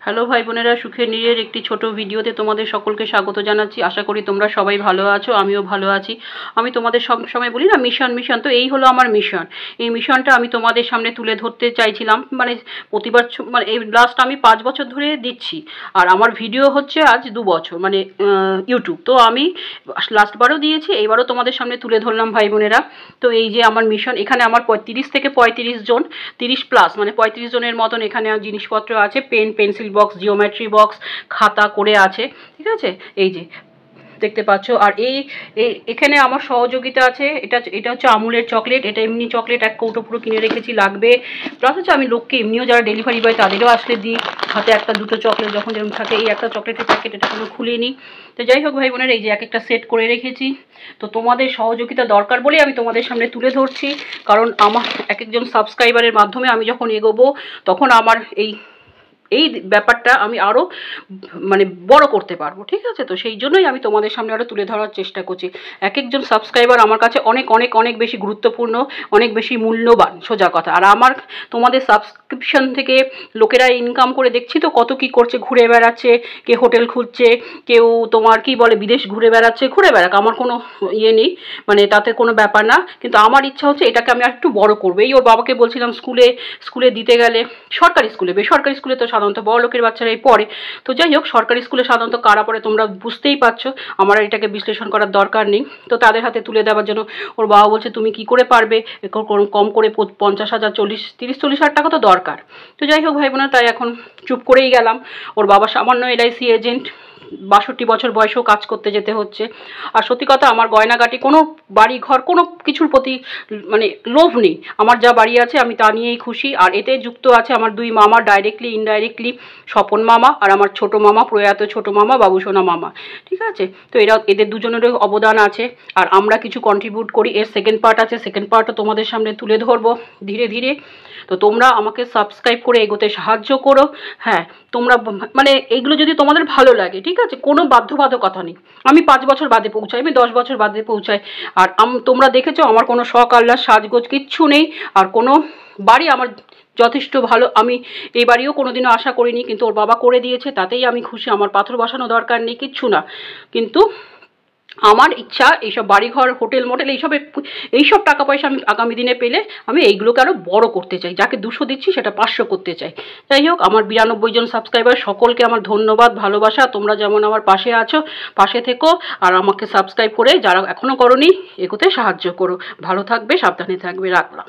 Hello ভাই বোনেরা, সুখের নীড়ের একটি ছোট ভিডিওতে তোমাদের সকলকে স্বাগত জানাচ্ছি। আশা করি তোমরা সবাই ভালো আছো, আমিও ভালো আছি। আমি তোমাদের সব সময় বলি না মিশন, তো এই হলো আমার মিশন। এই মিশনটা আমি তোমাদের সামনে তুলে ধরতে চাইছিলাম। মানে প্রতিবার মানে এই লাস্ট আমি 5 বছর ধরে দিচ্ছি, আর আমার ভিডিও হচ্ছে আজ 2 বছর, মানে ইউটিউব। তো আমি লাস্টবারও দিয়েছি, এইবারও তোমাদের সামনে তুলে ধরলাম ভাই বোনেরা। তো এই যে আমার মিশন, এখানে আমার 30 থেকে 35 জন, 30 প্লাস মানে 35 জনের মতন এখানে জিনিসপত্র আছে। Pen, pencil box, geometry box, খাতা করে আছে, ঠিক আছে। এই যে দেখতে পাচ্ছ। আর এখানে আমার সহযোগিতা আছে। এটা হচ্ছে আমুলের চকলেট। এটা এমনি চকলেট, এক কৌটো পুরো কিনে রেখেছি, লাগবে। প্লাস হচ্ছে আমি লোককে এমনিও যারা ডেলিভারি বয় তাদেরও আসলে দিই, হাতে একটা দুটো চকলেট যখন যেরকম থাকে। এই একটা চকলেটের প্যাকেট, এটা কোনো খুলিনি। তো যাই হোক ভাই বোনের, এই যে এক একটা সেট করে রেখেছি। তো তোমাদের সহযোগিতা দরকার বলেই আমি তোমাদের সামনে তুলে ধরছি, কারণ আমার এক একজন সাবস্ক্রাইবারের মাধ্যমে আমি যখন এগোবো, তখন আমার এই ব্যাপারটা আমি আরও মানে বড় করতে পারবো, ঠিক আছে। তো সেই জন্যই আমি তোমাদের সামনে আরও তুলে ধরার চেষ্টা করছি। এক একজন সাবস্ক্রাইবার আমার কাছে অনেক অনেক অনেক বেশি গুরুত্বপূর্ণ, অনেক বেশি মূল্যবান, সোজা কথা। আর আমার তোমাদের সাবস্ক্রিপশন থেকে লোকেরা ইনকাম করে দেখছি তো কত কি করছে, ঘুরে বেড়াচ্ছে, কে হোটেল খুঁজছে, কেউ তোমার কি বলে বিদেশ ঘুরে বেড়াচ্ছে, ঘুরে বেড়াক, আমার কোনো ইয়ে নেই, মানে তাতে কোনো ব্যাপার না। কিন্তু আমার ইচ্ছা হচ্ছে এটাকে আমি আর একটু বড় করবো। এই ওর বাবাকে বলছিলাম স্কুলে দিতে গেলে, সরকারি স্কুলে, বেসরকারি স্কুলে তো সাধারণত বড় লোকের বাচ্চারাই পড়ে। তো যাই হোক, সরকারি স্কুলে সাধারণত কারা পড়ে তোমরা বুঝতেই পারছো, আমার এটাকে বিশ্লেষণ করার দরকার নেই। তো তাদের হাতে তুলে দেওয়ার জন্য ওর বাবা বলছে তুমি কি করে পারবে, কম করে 50,000, 30-40 হাজার টাকা তো দরকার। তো যাই হোক ভাই বোনা, তাই এখন চুপ করেই গেলাম। ওর বাবা সামান্য LIC এজেন্ট, 62 বছর বয়সেও কাজ করতে যেতে হচ্ছে। আর সত্যি কথা, আমার গয়নাগাটি, কোনো বাড়ি ঘর, কোনো কিছুর প্রতি মানে লোভ নেই। আমার যা বাড়ি আছে আমি তা নিয়েই খুশি। আর এতে যুক্ত আছে আমার 2 মামা, ডাইরেক্টলি ইনডাইরেক্টলি, স্বপন মামা আর আমার ছোট মামা, প্রয়াত ছোট মামা বাবুসোনা মামা, ঠিক আছে। তো এদের দুজনেরও অবদান আছে, আর আমরা কিছু কন্ট্রিবিউট করি। এর সেকেন্ড পার্ট আছে, সেকেন্ড পার্টও তোমাদের সামনে তুলে ধরবো ধীরে ধীরে। তো তোমরা আমাকে সাবস্ক্রাইব করে এগোতে সাহায্য করো। হ্যাঁ, তোমরা মানে এইগুলো যদি তোমাদের ভালো লাগে, ঠিক আছে, কোনো বাধ্যবাধকতা নেই। আমি 5 বছর বাদে পৌঁছাই, আমি 10 বছর বাদে পৌঁছাই। আর তোমরা দেখেছো আমার কোনো শখ আহ্লাদ সাজগোজ কিচ্ছু নেই। আর কোনো বাড়ি আমার যথেষ্ট ভালো, আমি এই বাড়িও কোনোদিনও আশা করিনি, কিন্তু ওর বাবা করে দিয়েছে, তাতেই আমি খুশি। আমার পাথর বসানো দরকার নেই, কিচ্ছু না। কিন্তু আমার ইচ্ছা এইসব বাড়িঘর, হোটেল মোটেল, এইসব টাকা পয়সা আমি আগামী দিনে পেলে আমি এইগুলোকে আরও বড় করতে চাই। যাকে 200 দিচ্ছি সেটা 500 করতে চাই। যাই হোক, আমার 92 জন সাবস্ক্রাইবার, সকলকে আমার ধন্যবাদ, ভালোবাসা। তোমরা যেমন আমার পাশে আছো, পাশে থেকো। আর আমাকে সাবস্ক্রাইব করে যারা এখনও করোনি, এগোতে সাহায্য করো। ভালো থাকবে, সাবধানে থাকবে, রাখলাম।